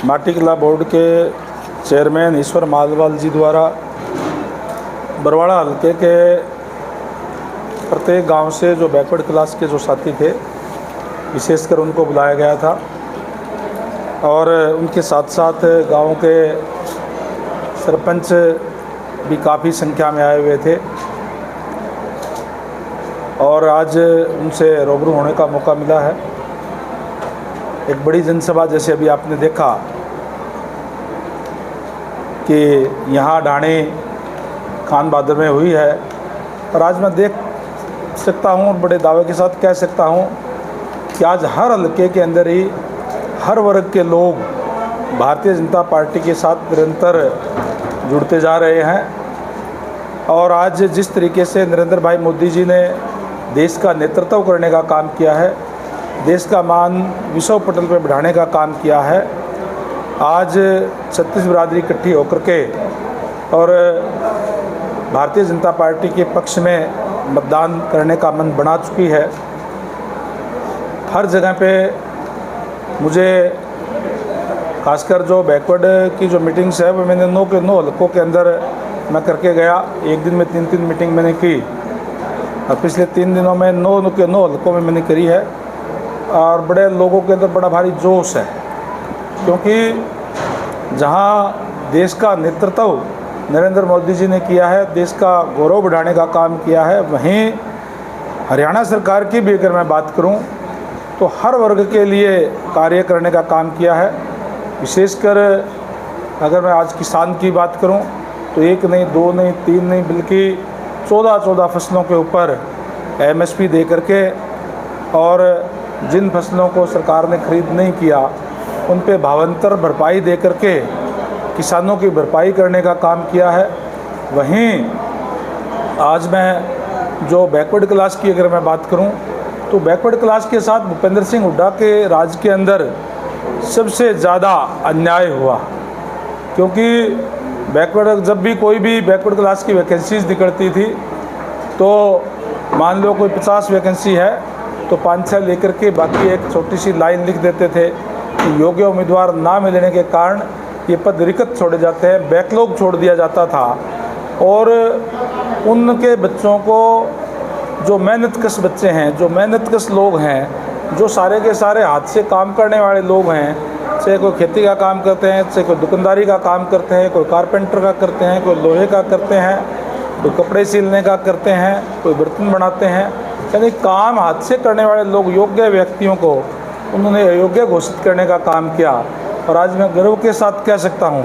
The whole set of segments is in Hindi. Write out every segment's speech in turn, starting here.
माटी कला बोर्ड के चेयरमैन ईश्वर मालवाल जी द्वारा बरवाड़ा हल्के के प्रत्येक गांव से जो बैकवर्ड क्लास के जो साथी थे विशेषकर उनको बुलाया गया था और उनके साथ साथ गाँव के सरपंच भी काफ़ी संख्या में आए हुए थे और आज उनसे रूबरू होने का मौका मिला है। एक बड़ी जनसभा जैसे अभी आपने देखा कि यहाँ ढाणी खान बहादुर में हुई है और आज मैं देख सकता हूँ और बड़े दावे के साथ कह सकता हूँ कि आज हर हल्के के अंदर ही हर वर्ग के लोग भारतीय जनता पार्टी के साथ निरंतर जुड़ते जा रहे हैं। और आज जिस तरीके से नरेंद्र भाई मोदी जी ने देश का नेतृत्व करने का काम किया है, देश का मान विश्व पटल पर बढ़ाने का काम किया है, आज छत्तीस बिरादरी इकट्ठी होकर के और भारतीय जनता पार्टी के पक्ष में मतदान करने का मन बना चुकी है। हर जगह पे मुझे खासकर जो बैकवर्ड की जो मीटिंग्स है वो मैंने 9 के 9 हल्कों के अंदर मैं करके गया। एक दिन में 3-3 मीटिंग मैंने की और पिछले 3 दिनों में 9 के 9 हल्कों में मैंने करी है और बड़े लोगों के अंदर बड़ा भारी जोश है, क्योंकि जहां देश का नेतृत्व नरेंद्र मोदी जी ने किया है, देश का गौरव बढ़ाने का काम किया है, वहीं हरियाणा सरकार की भी अगर मैं बात करूं तो हर वर्ग के लिए कार्य करने का काम किया है। विशेषकर अगर मैं आज किसान की बात करूं तो 1 नहीं 2 नहीं 3 नहीं बल्कि 14 फसलों के ऊपर MSP दे करके और जिन फसलों को सरकार ने खरीद नहीं किया उन पे भावांतर भरपाई दे करके किसानों की भरपाई करने का काम किया है। वहीं आज मैं जो बैकवर्ड क्लास की अगर मैं बात करूं तो बैकवर्ड क्लास के साथ भूपेंद्र सिंह हुड्डा के राज के अंदर सबसे ज़्यादा अन्याय हुआ, क्योंकि बैकवर्ड जब भी कोई भी बैकवर्ड क्लास की वैकेंसीज निकलती थी तो मान लो कोई 50 वैकेंसी है तो 5-6 लेकर के बाकी एक छोटी सी लाइन लिख देते थे कि योग्य उम्मीदवार ना मिलने के कारण ये पद रिक्त छोड़े जाते हैं, बैकलॉग छोड़ दिया जाता था और उनके बच्चों को जो मेहनतकश बच्चे हैं, जो मेहनतकश लोग हैं, जो सारे के सारे हाथ से काम करने वाले लोग हैं, चाहे कोई खेती का काम करते हैं, चाहे कोई दुकानदारी का काम करते हैं, कोई कारपेंटर का करते हैं, कोई लोहे का करते हैं, कोई कपड़े सिलने का करते हैं, कोई बर्तन बनाते हैं, यानी काम हाथ से करने वाले लोग योग्य व्यक्तियों को उन्होंने अयोग्य घोषित करने का काम किया। और आज मैं गर्व के साथ कह सकता हूं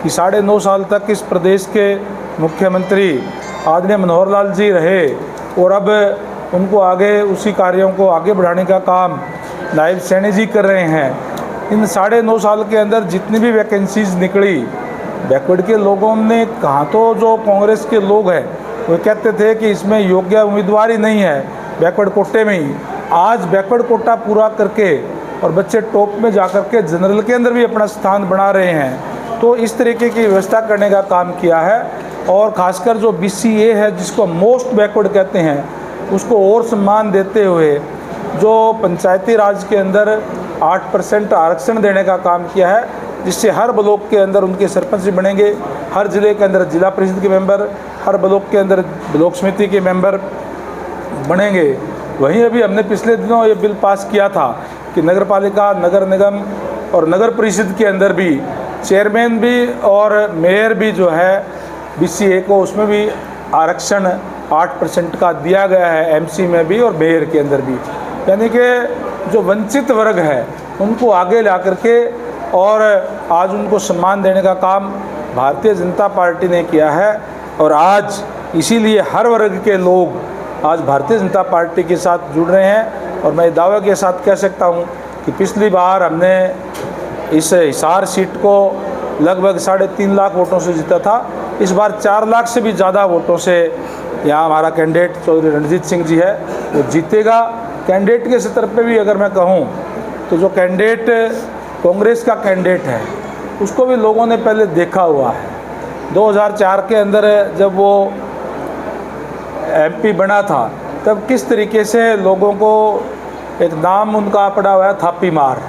कि 9.5 साल तक इस प्रदेश के मुख्यमंत्री आदरणीय मनोहर लाल जी रहे और अब उनको आगे उसी कार्यों को आगे बढ़ाने का काम नायब सैनी जी कर रहे हैं। इन 9.5 साल के अंदर जितनी भी वैकेंसीज निकली बैकवर्ड के लोगों ने कहा, तो जो कांग्रेस के लोग हैं वो कहते थे कि इसमें योग्य उम्मीदवार ही नहीं है, बैकवर्ड कोटे में ही। आज बैकवर्ड कोटा पूरा करके और बच्चे टॉप में जाकर के जनरल के अंदर भी अपना स्थान बना रहे हैं। तो इस तरीके की व्यवस्था करने का काम किया है और ख़ासकर जो BCA है जिसको मोस्ट बैकवर्ड कहते हैं उसको और सम्मान देते हुए जो पंचायती राज के अंदर 8% आरक्षण देने का काम किया है, जिससे हर ब्लॉक के अंदर उनके सरपंच भी बनेंगे, हर ज़िले के अंदर जिला परिषद के मेंबर, हर ब्लॉक के अंदर ब्लॉक समिति के मेंबर बनेंगे। वहीं अभी हमने पिछले दिनों ये बिल पास किया था कि नगर पालिका, नगर निगम और नगर परिषद के अंदर भी चेयरमैन भी और मेयर भी जो है BCA को उसमें भी आरक्षण 8% का दिया गया है, MC में भी और मेयर के अंदर भी। यानी कि जो वंचित वर्ग है उनको आगे ला करके और आज उनको सम्मान देने का काम भारतीय जनता पार्टी ने किया है। और आज इसीलिए हर वर्ग के लोग आज भारतीय जनता पार्टी के साथ जुड़ रहे हैं। और मैं दावे के साथ कह सकता हूं कि पिछली बार हमने इस हिसार सीट को लगभग 3.5 लाख वोटों से जीता था। इस बार 4 लाख से भी ज़्यादा वोटों से यहाँ हमारा कैंडिडेट चौधरी रणजीत सिंह जी है वो जीतेगा। कैंडिडेट के स्तर पे भी अगर मैं कहूँ तो जो कैंडिडेट कांग्रेस का कैंडिडेट है उसको भी लोगों ने पहले देखा हुआ है। 2004 के अंदर जब वो MP बना था तब किस तरीके से लोगों को एक नाम उनका पड़ा हुआ है थापी मार,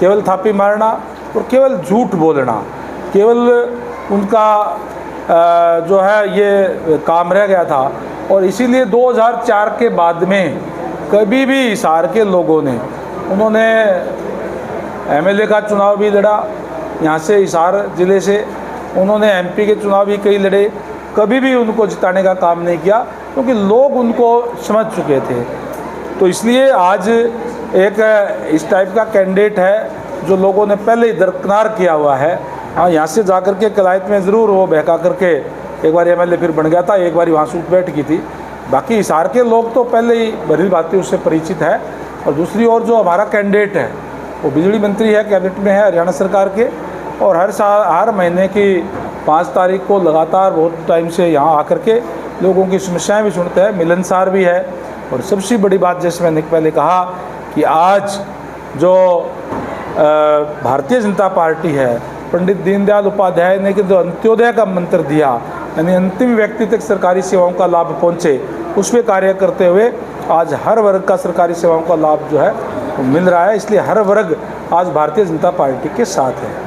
केवल थापी मारना और केवल झूठ बोलना, केवल उनका जो है ये काम रह गया था। और इसीलिए 2004 के बाद में कभी भी हिसार के लोगों ने, उन्होंने एमएलए का चुनाव भी लड़ा यहाँ से हिसार ज़िले से, उन्होंने एमपी के चुनाव भी कई लड़े, कभी भी उनको जिताने का काम नहीं किया क्योंकि लोग उनको समझ चुके थे। तो इसलिए आज एक इस टाइप का कैंडिडेट है जो लोगों ने पहले ही दरकिनार किया हुआ है। हाँ, यहाँ से जाकर के कलायत में ज़रूर वो बहका करके एक बार एमएलए फिर बन गया था, एक बार वहाँ सूट बैठ की थी। बाकी हिसार के लोग तो पहले ही भली भांति उससे परिचित है। और दूसरी ओर जो हमारा कैंडिडेट है वो बिजली मंत्री है, कैबिनेट में है हरियाणा सरकार के, और हर महीने की 5 तारीख को लगातार बहुत टाइम से यहाँ आकर के लोगों की समस्याएं भी सुनते हैं, मिलनसार भी है। और सबसे बड़ी बात जैसे मैंने पहले कहा कि आज जो भारतीय जनता पार्टी है, पंडित दीनदयाल उपाध्याय ने कि जो अंत्योदय का मंत्र दिया, यानी अंतिम व्यक्ति तक सरकारी सेवाओं का लाभ पहुँचे, उस पर कार्य करते हुए आज हर वर्ग का सरकारी सेवाओं का लाभ जो है वो मिल रहा है। इसलिए हर वर्ग आज भारतीय जनता पार्टी के साथ है।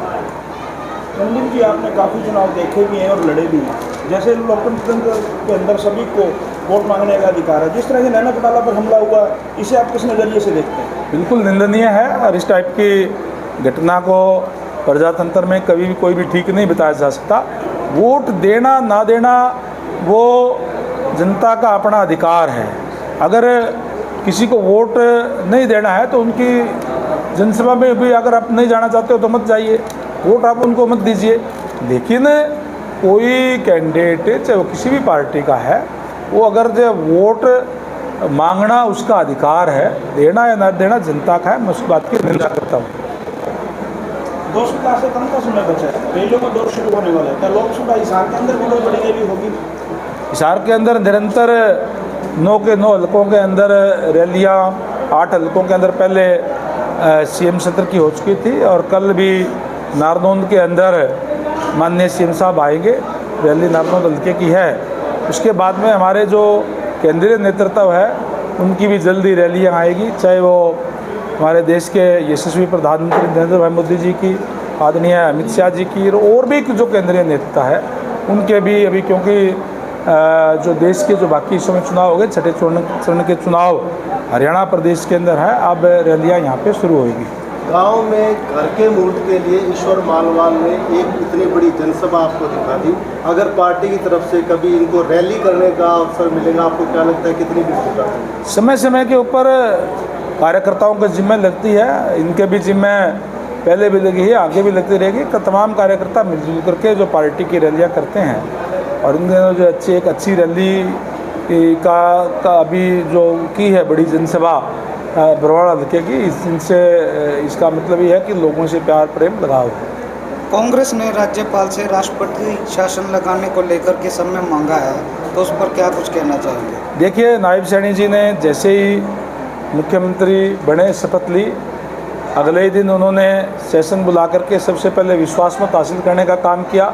रणदीप जी, आपने काफ़ी चुनाव देखे भी हैं और लड़े भी हैं। जैसे लोकतंत्र के अंदर सभी को वोट मांगने का अधिकार है, जिस तरह से नैना घोटाला पर हमला हुआ, इसे आप किस नज़रिए से देखते हैं? बिल्कुल निंदनीय है और इस टाइप की घटना को प्रजातंत्र में कभी भी कोई भी ठीक नहीं बताया जा सकता। वोट देना ना देना वो जनता का अपना अधिकार है। अगर किसी को वोट नहीं देना है तो उनकी जनसभा में भी अगर आप नहीं जाना चाहते हो तो मत जाइए, वोट आप उनको मत दीजिए। लेकिन कोई कैंडिडेट चाहे वो किसी भी पार्टी का है, वो अगर जो वोट मांगना उसका अधिकार है, देना या ना देना जनता का है, मैं उस बात की निंदा करता हूँ। 2 सप्ताह से कम का समय बचा है, रैलियों का दौर शुरू होने वाला है। क्या लोकसभा हिसार के अंदर भी कोई बड़ी रैली होगी? हिसार के अंदर निरंतर 9 के 9 हलकों के अंदर रैलियाँ, 8 हलकों के अंदर पहले सीएम सत्र की हो चुकी थी और कल भी नारनौंद के अंदर माननीय सीएम साहब आएंगे, रैली नारनौंद हल्के की है। उसके बाद में हमारे जो केंद्रीय नेतृत्व है उनकी भी जल्दी रैलियाँ आएगी, चाहे वो हमारे देश के यशस्वी प्रधानमंत्री नरेंद्र भाई मोदी जी की, आदरणीय अमित शाह जी की, और भी जो केंद्रीय नेता है उनके भी अभी, क्योंकि जो देश के जो बाकी हिस्सों में चुनाव हो गए, छठे चरण के चुनाव हरियाणा प्रदेश के अंदर है, अब रैलियाँ यहाँ पे शुरू होगी। गांव में घर के मूल्य के लिए ईश्वर मालवाल ने एक इतनी बड़ी जनसभा आपको दिखा दी। अगर पार्टी की तरफ से कभी इनको रैली करने का अवसर मिलेगा, आपको क्या लगता है कितनी भी होगा? समय समय के ऊपर कार्यकर्ताओं को जिम्मे लगती है, इनके भी जिम्मे पहले भी लगी है, आगे भी लगती रहेगी। तमाम कार्यकर्ता मिलजुल करके जो पार्टी की रैलियाँ करते हैं, और इन दिनों जो एक अच्छी रैली का अभी जो की है बड़ी जनसभा बरवाड़ा हल्के की, इनसे इसका मतलब ये है कि लोगों से प्यार प्रेम लगाव है। कांग्रेस ने राज्यपाल से राष्ट्रपति शासन लगाने को लेकर के समय मांगा है, तो उस पर क्या कुछ कहना चाहेंगे? देखिए, नायब सैनी जी ने जैसे ही मुख्यमंत्री बने, शपथ ली, अगले ही दिन उन्होंने सेशन बुला करके सबसे पहले विश्वास मत हासिल करने का काम किया।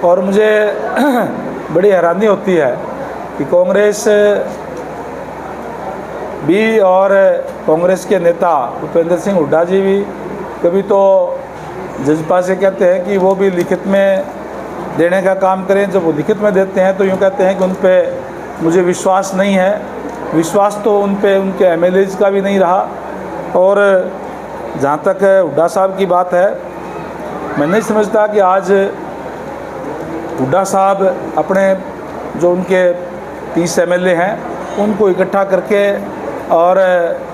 और मुझे बड़ी हैरानी होती है कि कांग्रेस भी और कांग्रेस के नेता भूपेंद्र सिंह हुड्डा जी भी कभी तो जजपा से कहते हैं कि वो भी लिखित में देने का काम करें। जब वो लिखित में देते हैं तो यूँ कहते हैं कि उन पे मुझे विश्वास नहीं है। विश्वास तो उन पे उनके एमएलएज का भी नहीं रहा। और जहाँ तक हुड्डा साहब की बात है, मैं नहीं समझता कि आज हुड्डा साहब अपने जो उनके 30 एमएलए हैं उनको इकट्ठा करके और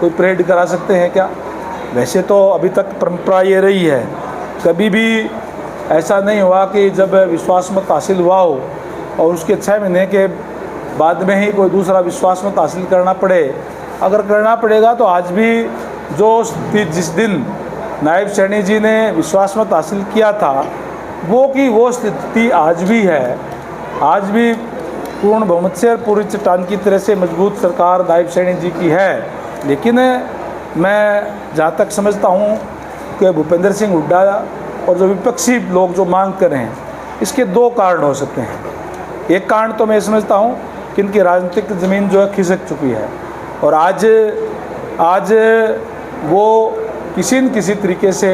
कोई परेड करा सकते हैं क्या? वैसे तो अभी तक परंपरा ये रही है, कभी भी ऐसा नहीं हुआ कि जब विश्वास मत हासिल हुआ हो और उसके 6 महीने के बाद में ही कोई दूसरा विश्वास मत हासिल करना पड़े। अगर करना पड़ेगा तो आज भी जिस दिन नायब सैनी जी ने विश्वास मत हासिल किया था वो स्थिति आज भी है। आज भी पूर्ण बहुमत से और पूरी चट्टान की तरह से मजबूत सरकार नायब सैनी जी की है। लेकिन मैं जहाँ तक समझता हूँ कि भूपेंद्र सिंह हुड्डा और जो विपक्षी लोग जो मांग कर रहे हैं, इसके 2 कारण हो सकते हैं। एक कारण तो मैं समझता हूँ कि इनकी राजनीतिक ज़मीन जो है खिसक चुकी है और आज वो किसी न किसी तरीके से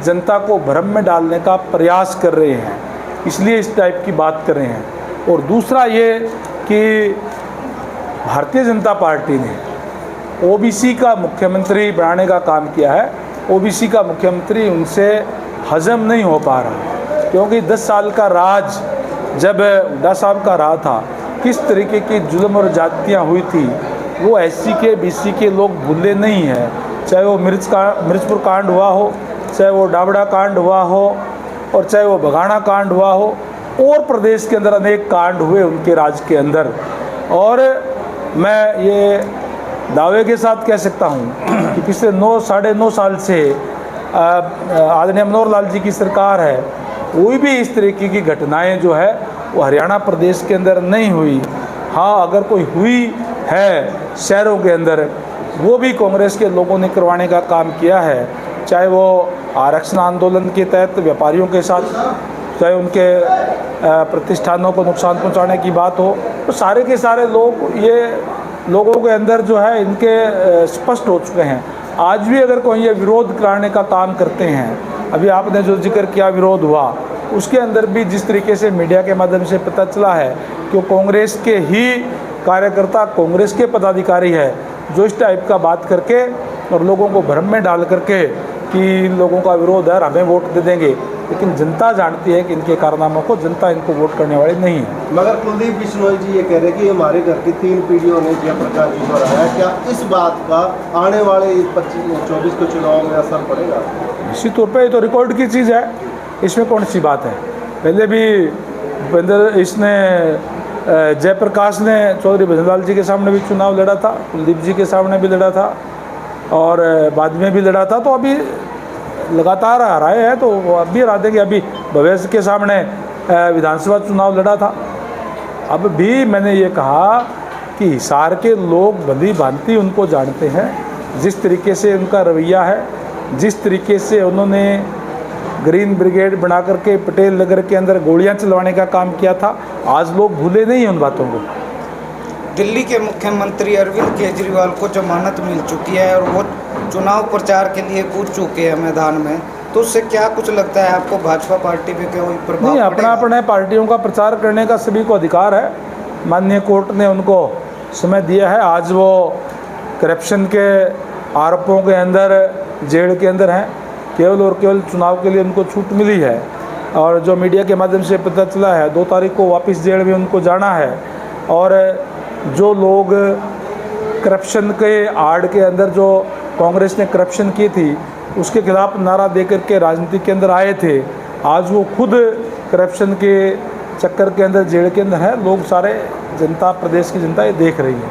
जनता को भ्रम में डालने का प्रयास कर रहे हैं, इसलिए इस टाइप की बात कर रहे हैं। और दूसरा ये कि भारतीय जनता पार्टी ने ओबीसी का मुख्यमंत्री बनाने का काम किया है। ओबीसी का मुख्यमंत्री उनसे हजम नहीं हो पा रहा, क्योंकि 10 साल का राज जब हुड्डा साहब का रहा था, किस तरीके की जुल्म और जातियाँ हुई थी वो एससी के बीसी के लोग भूले नहीं हैं। चाहे वो मिर्चपुर कांड हुआ हो, चाहे वो डाबड़ा कांड हुआ हो, और चाहे वो बघाना कांड हुआ हो, और प्रदेश के अंदर अनेक कांड हुए उनके राज के अंदर। और मैं ये दावे के साथ कह सकता हूँ कि पिछले 9-9.5 साल से आदरणीय मनोहर लाल जी की सरकार है, कोई भी इस तरीके की घटनाएं जो है वो हरियाणा प्रदेश के अंदर नहीं हुई। हाँ, अगर कोई हुई है शहरों के अंदर, वो भी कांग्रेस के लोगों ने करवाने का काम किया है, चाहे वो आरक्षण आंदोलन के तहत व्यापारियों के साथ, चाहे उनके प्रतिष्ठानों को नुकसान पहुंचाने की बात हो, तो सारे के सारे लोग ये लोगों के अंदर जो है इनके स्पष्ट हो चुके हैं। आज भी अगर कोई ये विरोध कराने का काम करते हैं, अभी आपने जो जिक्र किया विरोध हुआ, उसके अंदर भी जिस तरीके से मीडिया के माध्यम से पता चला है कि कांग्रेस के ही कार्यकर्ता, कांग्रेस के पदाधिकारी है जो इस टाइप का बात करके और लोगों को भ्रम में डाल करके कि इन लोगों का विरोध है, हमें वोट दे देंगे, लेकिन जनता जानती है कि इनके कारनामों को जनता इनको वोट करने वाली नहीं है। मगर कुलदीप बिश्नोई जी ये कह रहे हैं कि हमारे घर की 3 पीढ़ियों ने जयप्रकाश जी को हराया, क्या इस बात का आने वाले 24 के चुनाव में असर पड़ेगा? निश्चित तौर पर ये तो रिकॉर्ड की चीज़ है, इसमें कौन सी बात है। पहले भी इसने जयप्रकाश ने चौधरी भजनलाल जी के सामने भी चुनाव लड़ा था, कुलदीप जी के सामने भी लड़ा था, और बाद में भी लड़ा था, तो अभी लगातार हराए हैं, तो अब भी हरा देंगे। अभी भवेश के सामने विधानसभा चुनाव लड़ा था। अब भी मैंने ये कहा कि हिसार के लोग भली भांति उनको जानते हैं, जिस तरीके से उनका रवैया है, जिस तरीके से उन्होंने ग्रीन ब्रिगेड बना करके पटेल नगर के अंदर गोलियां चलवाने का काम किया था, आज लोग भूले नहीं हैं उन बातों को। दिल्ली के मुख्यमंत्री अरविंद केजरीवाल को जमानत मिल चुकी है और वो चुनाव प्रचार के लिए कूद चुके हैं मैदान में, तो उससे क्या कुछ लगता है आपको, भाजपा पार्टी पे कोई प्रभाव नहीं? पड़ेगा? अपने पार्टियों का प्रचार करने का सभी को अधिकार है, माननीय कोर्ट ने उनको समय दिया है। आज वो करप्शन के आरोपों के अंदर जेल के अंदर हैं, केवल और केवल चुनाव के लिए उनको छूट मिली है। और जो मीडिया के माध्यम से पता चला है, 2 तारीख को वापस जेल में उनको जाना है। और जो लोग करप्शन के आड़ के अंदर जो कांग्रेस ने करप्शन की थी, उसके खिलाफ नारा दे करके राजनीति के अंदर आए थे, आज वो खुद करप्शन के चक्कर के अंदर जेल के अंदर है। लोग सारे जनता, प्रदेश की जनता ये देख रही है।